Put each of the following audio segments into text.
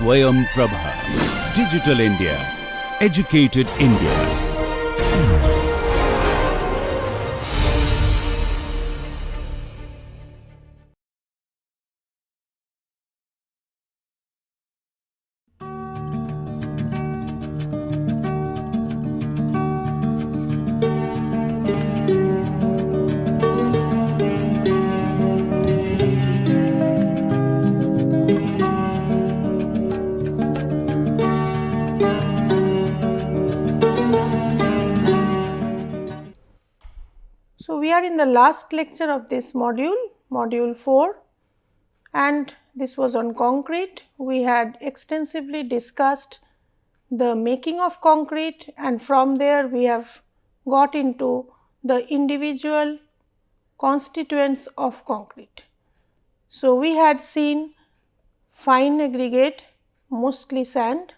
SwayamPrabha. Digital India. Educated India. So, we are in the last lecture of this module, module 4, and this was on concrete. We had extensively discussed the making of concrete, and from there we have got into the individual constituents of concrete. So, we had seen fine aggregate, mostly sand,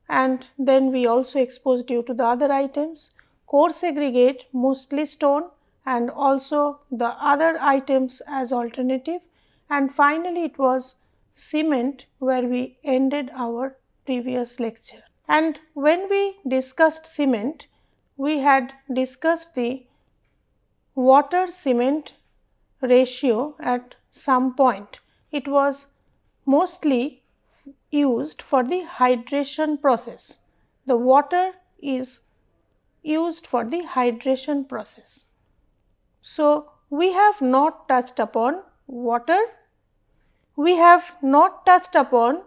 and then we also exposed you to the other items, coarse aggregate, mostly stone, and also the other items as alternative, and finally it was cement where we ended our previous lecture. And when we discussed cement, we had discussed the water cement ratio at some point. It was mostly used for the hydration process. The water is used for the hydration process. So, we have not touched upon water, we have not touched upon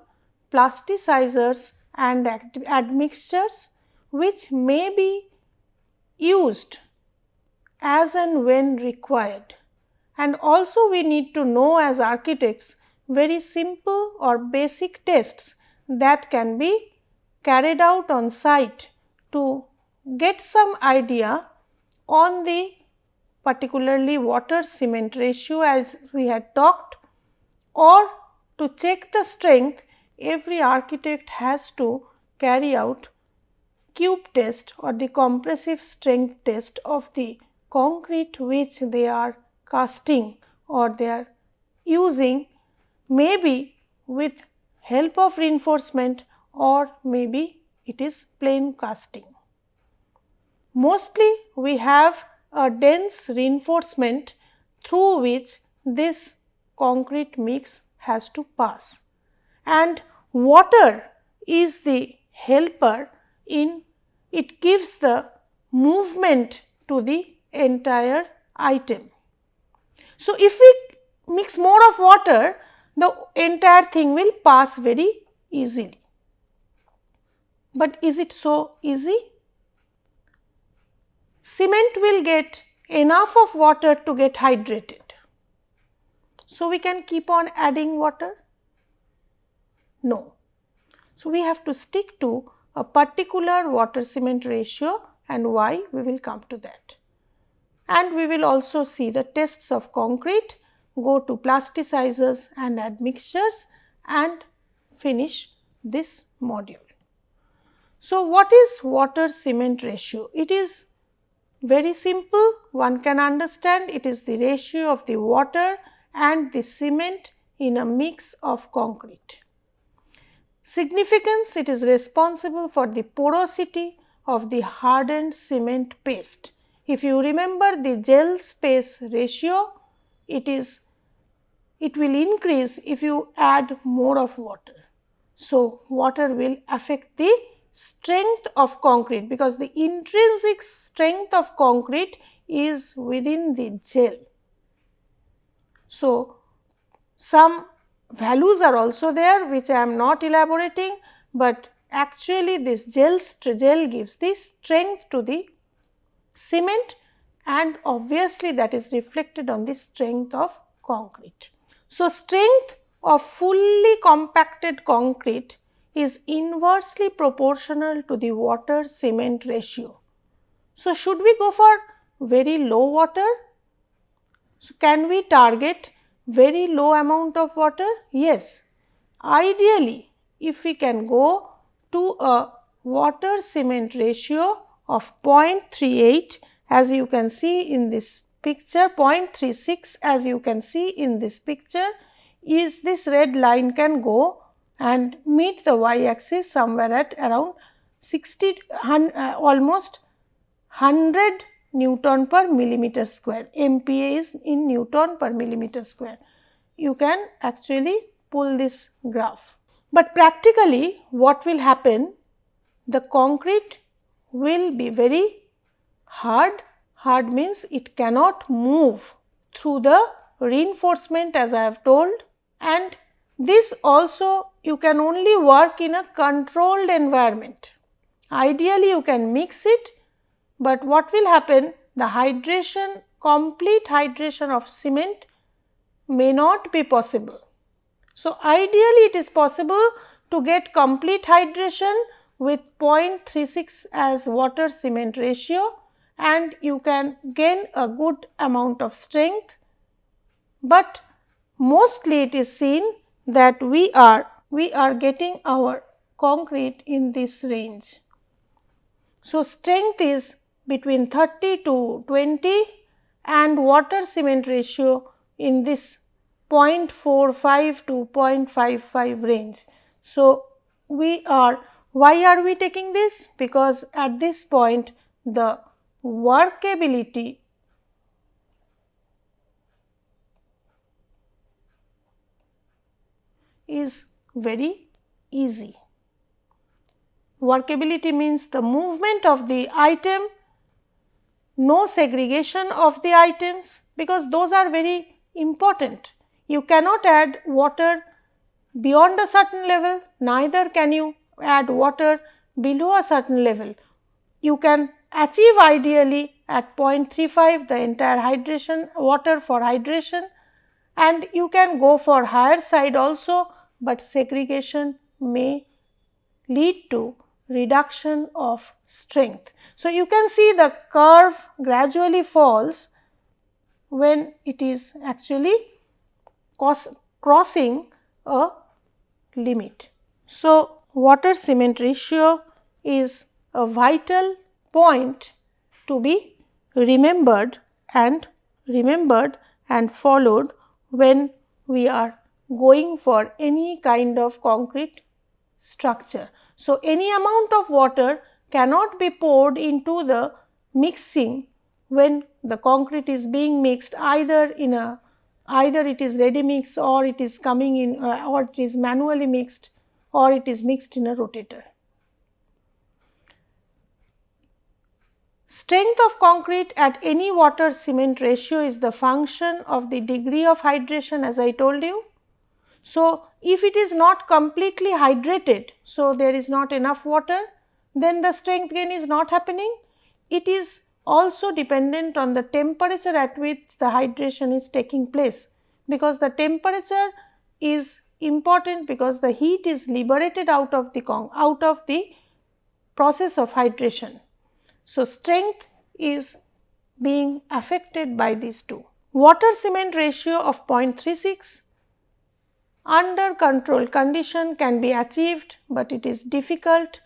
plasticizers and admixtures which may be used as and when required. And also we need to know as architects very simple or basic tests that can be carried out on site to get some idea on the particularly water cement ratio as we had talked, or to check the strength every architect has to carry out cube test or the compressive strength test of the concrete which they are casting or they are using, maybe with help of reinforcement or maybe it is plain casting. Mostly we have a dense reinforcement through which this concrete mix has to pass, and water is the helper in it, gives the movement to the entire item. So, if we mix more of water, the entire thing will pass very easily. But is it so easy? Cement will get enough of water to get hydrated. So, we can keep on adding water? No. So, we have to stick to a particular water cement ratio, and why we will come to that. And we will also see the tests of concrete, go to plasticizers and admixtures and finish this module. So, what is water cement ratio? It is very simple, one can understand. It is the ratio of the water and the cement in a mix of concrete. Significance: it is responsible for the porosity of the hardened cement paste. If you remember the gel space ratio, it will increase if you add more of water. So, water will affect the strength of concrete because the intrinsic strength of concrete is within the gel. So, some values are also there which I am not elaborating, but actually this gel gives the strength to the cement, and obviously that is reflected on the strength of concrete. So, strength of fully compacted concrete is inversely proportional to the water cement ratio. So, should we go for very low water? So, can we target very low amount of water? Yes. Ideally, if we can go to a water cement ratio of 0.38 as you can see in this picture, 0.36 as you can see in this picture, is this red line can go and meet the y axis somewhere at around 60 almost 100 Newton per millimeter square. MPa is in Newton per millimeter square. You can actually pull this graph. But practically what will happen, the concrete will be very hard. Hard means it cannot move through the reinforcement, as I have told, and this also you can only work in a controlled environment. Ideally you can mix it, but what will happen, the hydration, complete hydration of cement may not be possible. So, ideally it is possible to get complete hydration with 0.36 as water cement ratio, and you can gain a good amount of strength, but mostly it is seen that we are getting our concrete in this range. So, strength is between 30 to 20 and water cement ratio in this 0.45 to 0.55 range. So, why are we taking this? Because at this point the workability is very easy. Workability means the movement of the item, no segregation of the items, because those are very important. You cannot add water beyond a certain level, neither can you add water below a certain level. You can achieve ideally at 0.35 the entire hydration, water for hydration, and you can go for higher side also, but segregation may lead to reduction of strength. So, you can see the curve gradually falls when it is actually crossing a limit. So, water cement ratio is a vital point to be remembered and followed when we are going for any kind of concrete structure. So, any amount of water cannot be poured into the mixing when the concrete is being mixed, either it is ready mix, or it is coming in, or it is manually mixed, or it is mixed in a rotator. Strength of concrete at any water cement ratio is the function of the degree of hydration, as I told you. So, if it is not completely hydrated, so there is not enough water, then the strength gain is not happening. It is also dependent on the temperature at which the hydration is taking place, because the temperature is important, because the heat is liberated out of the process of hydration. So, strength is being affected by these two. Water cement ratio of 0.36 under controlled condition can be achieved, but it is difficult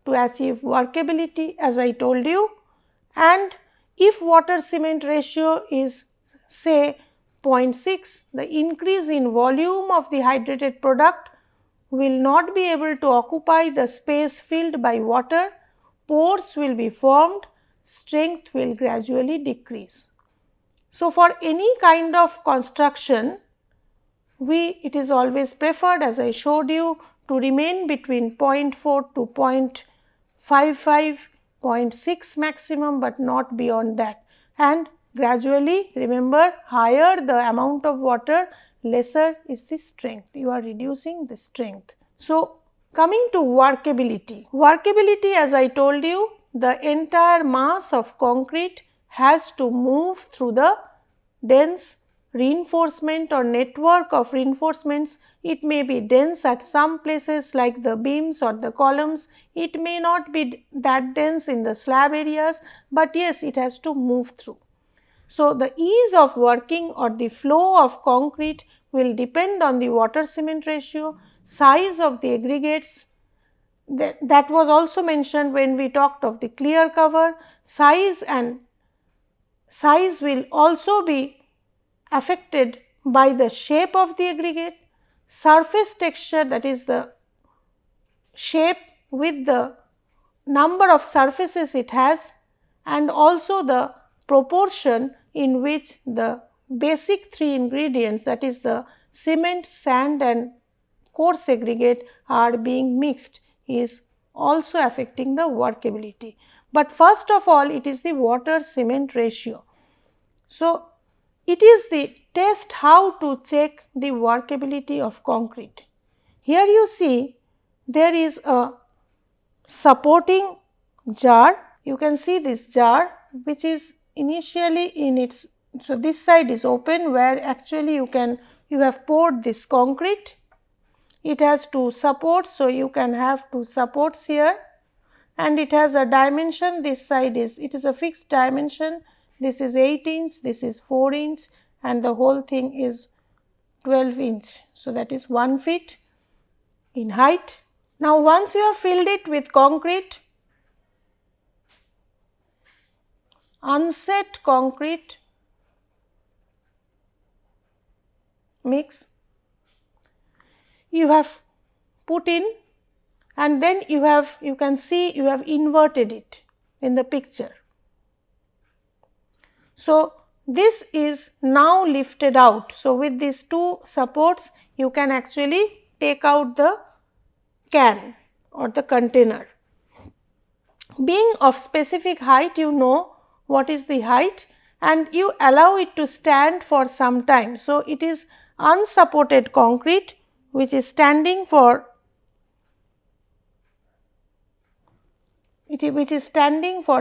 to achieve workability, as I told you. And if water cement ratio is say 0.6, the increase in volume of the hydrated product will not be able to occupy the space filled by water, pores will be formed, strength will gradually decrease. So, for any kind of construction, it is always preferred, as I showed you, to remain between 0.4 to 0.55, 0.6 maximum, but not beyond that. And gradually, remember, higher the amount of water, lesser is the strength. You are reducing the strength. So, coming to workability. Workability, as I told you, the entire mass of concrete has to move through the dense reinforcement or network of reinforcements. It may be dense at some places like the beams or the columns, it may not be that dense in the slab areas, but yes, it has to move through. So, the ease of working or the flow of concrete will depend on the water cement ratio, size of the aggregates, that was also mentioned when we talked of the clear cover. Size will also be affected by the shape of the aggregate, surface texture, that is the shape with the number of surfaces it has and also the proportion in which the basic three ingredients, that is the cement, sand and coarse aggregate, are being mixed is also affecting the workability. But first of all, it is the water cement ratio. So, it is the test how to check the workability of concrete. Here you see there is a supporting jar. You can see this jar which is initially in its, so this side is open where actually you have poured this concrete. It has two supports, so you can have two supports here, and it has a dimension. This side is, it is a fixed dimension. This is 8 inch, this is 4 inch and the whole thing is 12 inch. So, that is 1 feet in height. Now, once you have filled it with concrete, unset concrete mix, you have put in, and then you can see you have inverted it in the picture. So, this is now lifted out. So, with these two supports you can actually take out the can or the container. Being of specific height, you know what is the height and you allow it to stand for some time. So, it is unsupported concrete which is standing for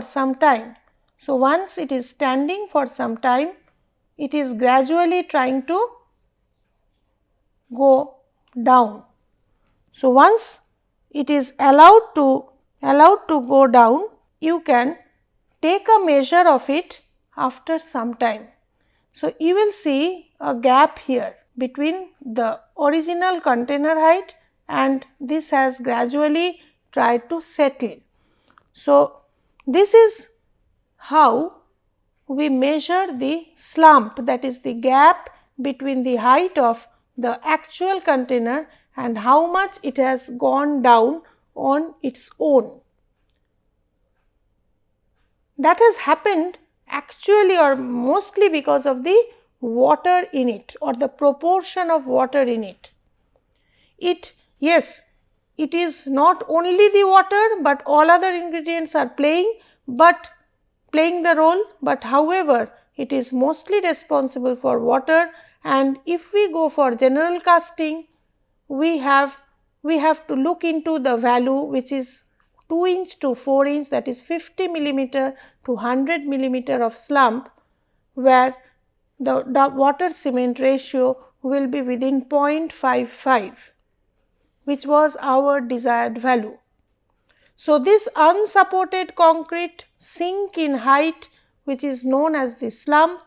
some time. So, once it is standing for some time, it is gradually trying to go down. So, once it is allowed to go down, you can take a measure of it after some time. So, you will see a gap here between the original container height and this has gradually tried to settle. So, this is how we measure the slump, that is the gap between the height of the actual container and how much it has gone down on its own. That has happened actually or mostly because of the water in it or the proportion of water in it. Yes, it is not only the water, but all other ingredients are playing the role, but however, it is mostly responsible for water. And if we go for general casting, we have to look into the value which is 2 inch to 4 inch, that is 50 millimeter to 100 millimeter of slump, where the water cement ratio will be within 0.55, which was our desired value. So, this unsupported concrete sink in height, which is known as the slump,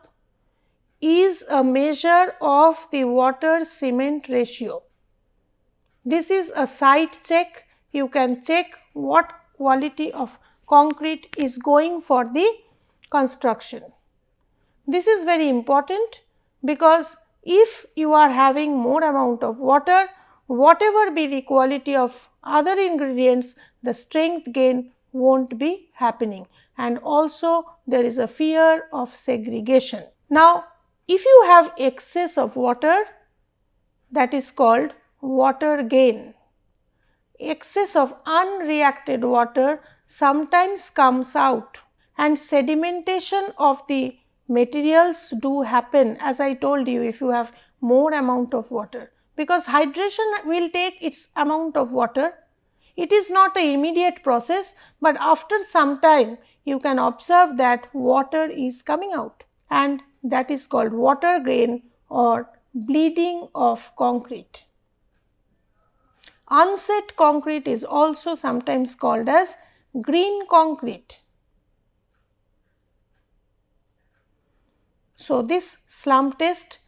is a measure of the water cement ratio. This is a site check. You can check what quality of concrete is going for the construction. This is very important because if you are having more amount of water, whatever be the quality of other ingredients, the strength gain won't be happening, and also there is a fear of segregation. Now, if you have excess of water, that is called water gain. Excess of unreacted water sometimes comes out, and sedimentation of the materials do happen, as I told you, if you have more amount of water, because hydration will take its amount of water. It is not an immediate process, but after some time you can observe that water is coming out, and that is called water gain or bleeding of concrete. Unset concrete is also sometimes called as green concrete. So, this slump test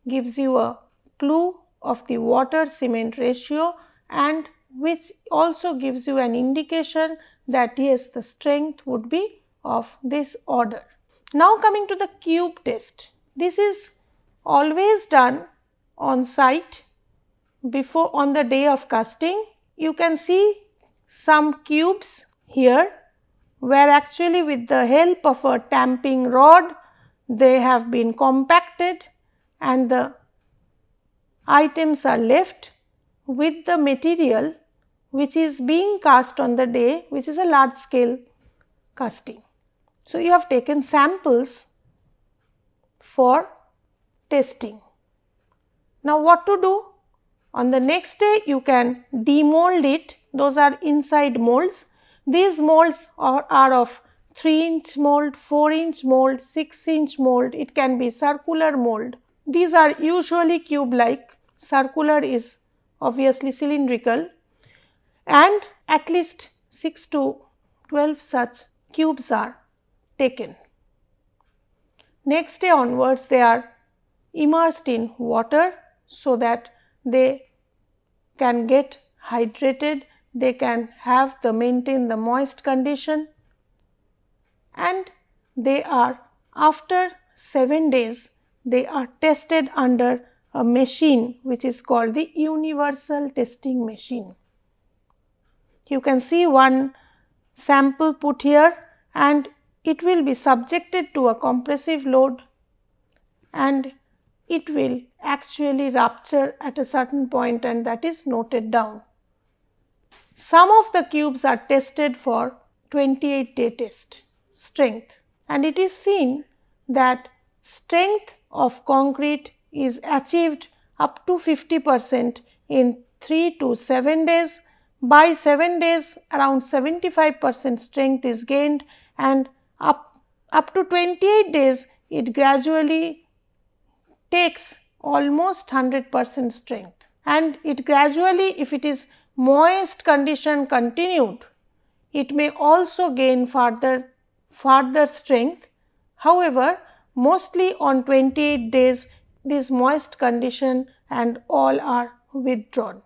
gives you a clue of the water cement ratio, and which also gives you an indication that yes, the strength would be of this order. Now, coming to the cube test. This is always done on site before on the day of casting. You can see some cubes here, where actually with the help of a tamping rod they have been compacted and the items are left with the material which is being cast on the day, which is a large scale casting. So, you have taken samples for testing. Now, what to do? On the next day you can demold it, those are inside molds. These molds are of 3-inch mold, 4-inch mold, 6-inch mold, it can be circular mold. These are usually cube like, circular is obviously cylindrical, and at least 6 to 12 such cubes are taken. Next day onwards they are immersed in water so that they can get hydrated, they can have maintain the moist condition, and they are, after 7 days they are tested under a machine which is called the universal testing machine. You can see one sample put here, and it will be subjected to a compressive load and it will actually rupture at a certain point, and that is noted down. Some of the cubes are tested for 28-day test strength, and it is seen that strength of concrete is achieved up to 50% in 3 to 7 days. By 7 days around 75% strength is gained, and up to 28 days it gradually takes almost 100% strength, and it gradually, if it is moist condition continued, it may also gain further strength. However, mostly on 28 days this moist condition and all are withdrawn,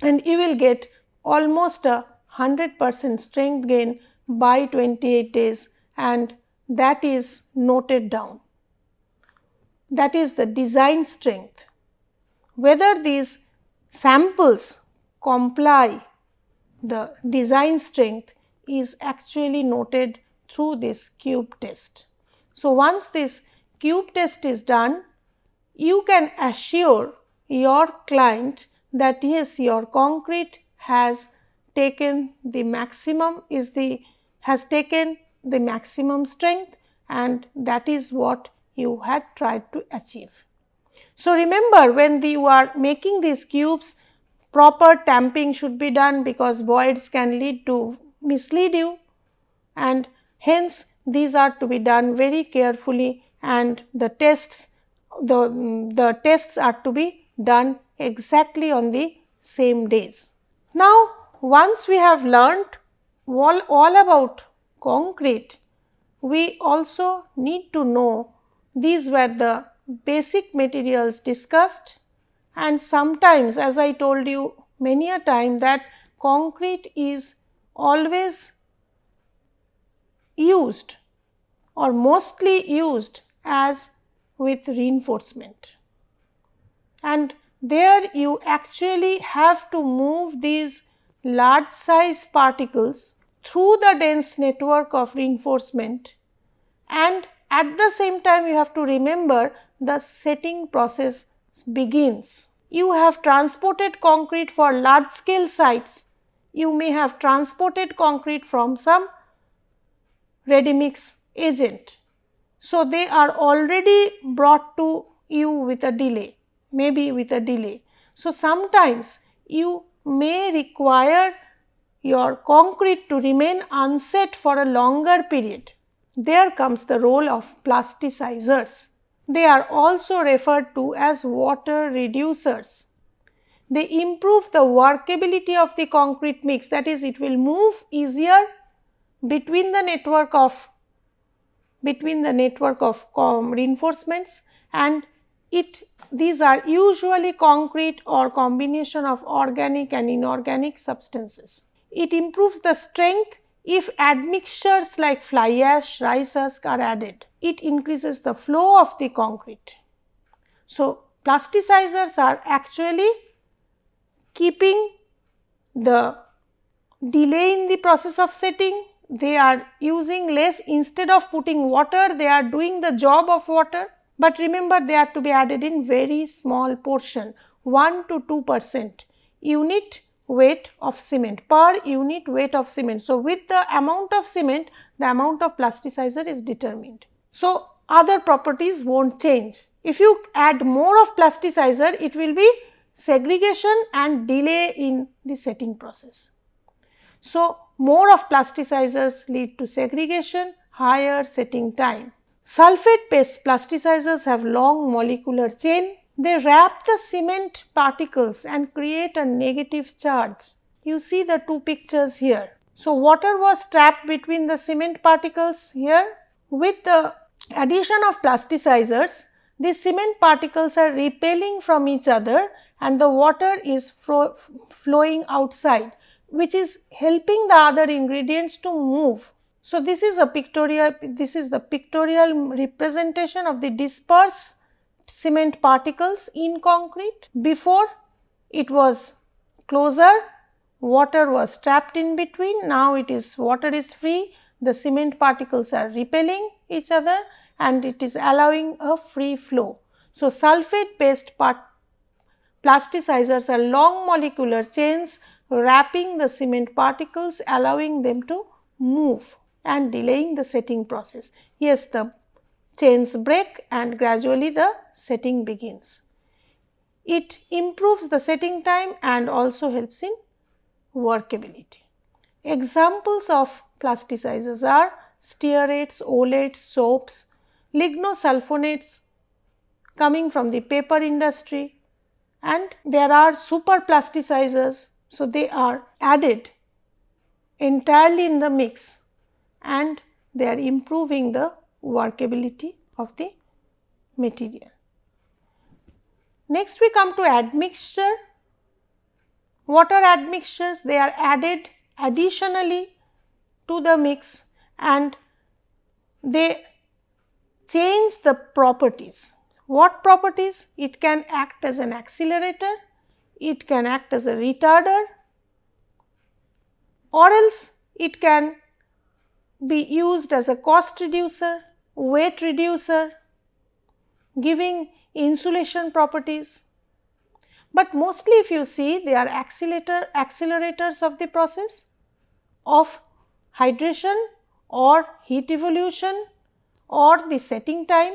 and you will get almost a 100% strength gain by 28 days, and that is noted down. That is the design strength. Whether these samples comply the design strength is actually noted through this cube test. So, once this cube test is done, you can assure your client that yes, your concrete has taken the maximum strength, and that is what you had tried to achieve. So, remember, when you are making these cubes, proper tamping should be done, because voids can lead to mislead you, and hence these are to be done very carefully, and the tests are to be done exactly on the same days. Now, once we have learnt all about concrete, we also need to know these were the basic materials discussed, and sometimes, as I told you many a time, that concrete is always used or mostly used as with reinforcement, and there you actually have to move these large size particles through the dense network of reinforcement, and at the same time you have to remember the setting process begins. You have transported concrete for large scale sites, you may have transported concrete from some ready mix agent. So, they are already brought to you with a delay, maybe with a delay. So, sometimes you may require your concrete to remain unset for a longer period. There comes the role of plasticizers. They are also referred to as water reducers. They improve the workability of the concrete mix, that is, it will move easier between the network of reinforcements, and these are usually concrete or combination of organic and inorganic substances. It improves the strength if admixtures like fly ash, rice husk are added. It increases the flow of the concrete. So, plasticizers are actually keeping the delay in the process of setting, they are using less, instead of putting water they are doing the job of water, but remember they are to be added in very small portion, 1 to 2% unit weight of cement per unit weight of cement. So, with the amount of cement the amount of plasticizer is determined. So, other properties will not change. If you add more of plasticizer, it will be segregation and delay in the setting process. So, more of plasticizers lead to segregation, higher setting time. Sulfate based plasticizers have long molecular chain. They wrap the cement particles and create a negative charge. You see the two pictures here. So, water was trapped between the cement particles here. With the addition of plasticizers, the cement particles are repelling from each other and the water is flowing outside, which is helping the other ingredients to move. So, this is the pictorial representation of the dispersed cement particles in concrete. Before it was closer, water was trapped in between, now water is free, the cement particles are repelling each other and it is allowing a free flow. So, sulfate based plasticizers are long molecular chains wrapping the cement particles, allowing them to move and delaying the setting process. Yes, the chains break and gradually the setting begins. It improves the setting time and also helps in workability. Examples of plasticizers are stearates, olates, soaps, lignosulfonates coming from the paper industry, and there are super plasticizers. So, they are added entirely in the mix and they are improving the workability of the material. Next we come to admixture. What are admixtures? They are added additionally to the mix and they change the properties. What properties? It can act as an accelerator, it can act as a retarder, or else it can be used as a cost reducer, weight reducer, giving insulation properties. But mostly if you see, they are accelerators of the process of hydration or heat evolution or the setting time,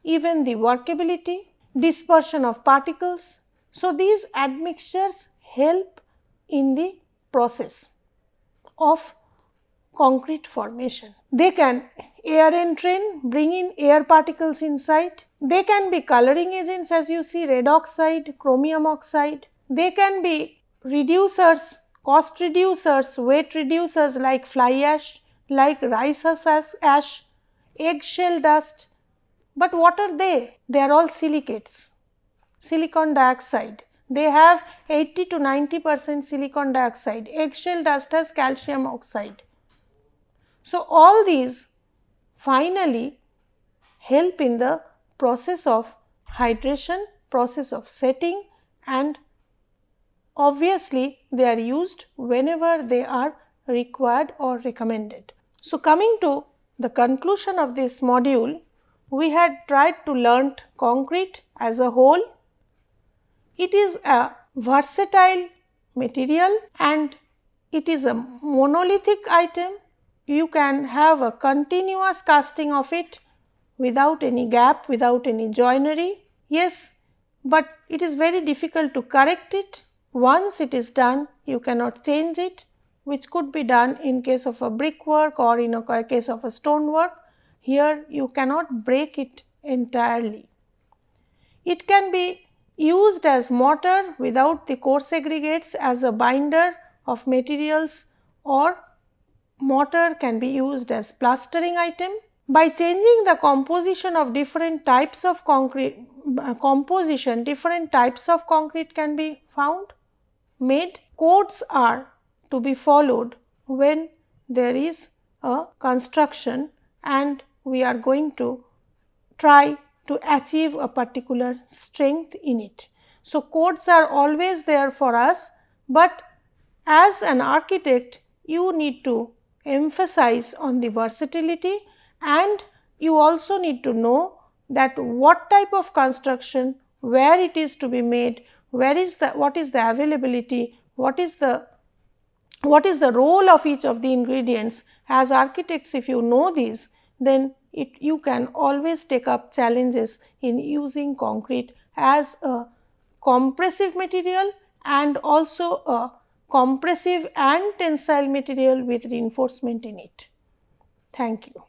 even the workability, dispersion of particles. So, these admixtures help in the process of concrete formation. They can air entrain, bring in air particles inside. They can be coloring agents, as you see, red oxide, chromium oxide. They can be reducers, cost reducers, weight reducers like fly ash, like rice ash, eggshell dust. But what are they? They are all silicates, silicon dioxide. They have 80 to 90% silicon dioxide. Eggshell dust has calcium oxide. So, all these finally help in the process of hydration, process of setting, and obviously they are used whenever they are required or recommended. So, coming to the conclusion of this module, we had tried to learn concrete as a whole. It is a versatile material and it is a monolithic item. You can have a continuous casting of it without any gap, without any joinery. Yes, but it is very difficult to correct it. Once it is done, you cannot change it, which could be done in case of a brickwork or in a case of a stonework. Here you cannot break it entirely. It can be used as mortar without the coarse aggregates, as a binder of materials, or mortar can be used as plastering item. By changing the composition of different types of concrete, different types of concrete can be made. Codes are to be followed when there is a construction and we are going to try to achieve a particular strength in it. So, codes are always there for us, but as an architect you need to emphasize on the versatility, and you also need to know that what type of construction, where it is to be made, what is the availability, what is the role of each of the ingredients. As architects, if you know these, then you can always take up challenges in using concrete as a compressive material and also a compressive and tensile material with reinforcement in it. Thank you.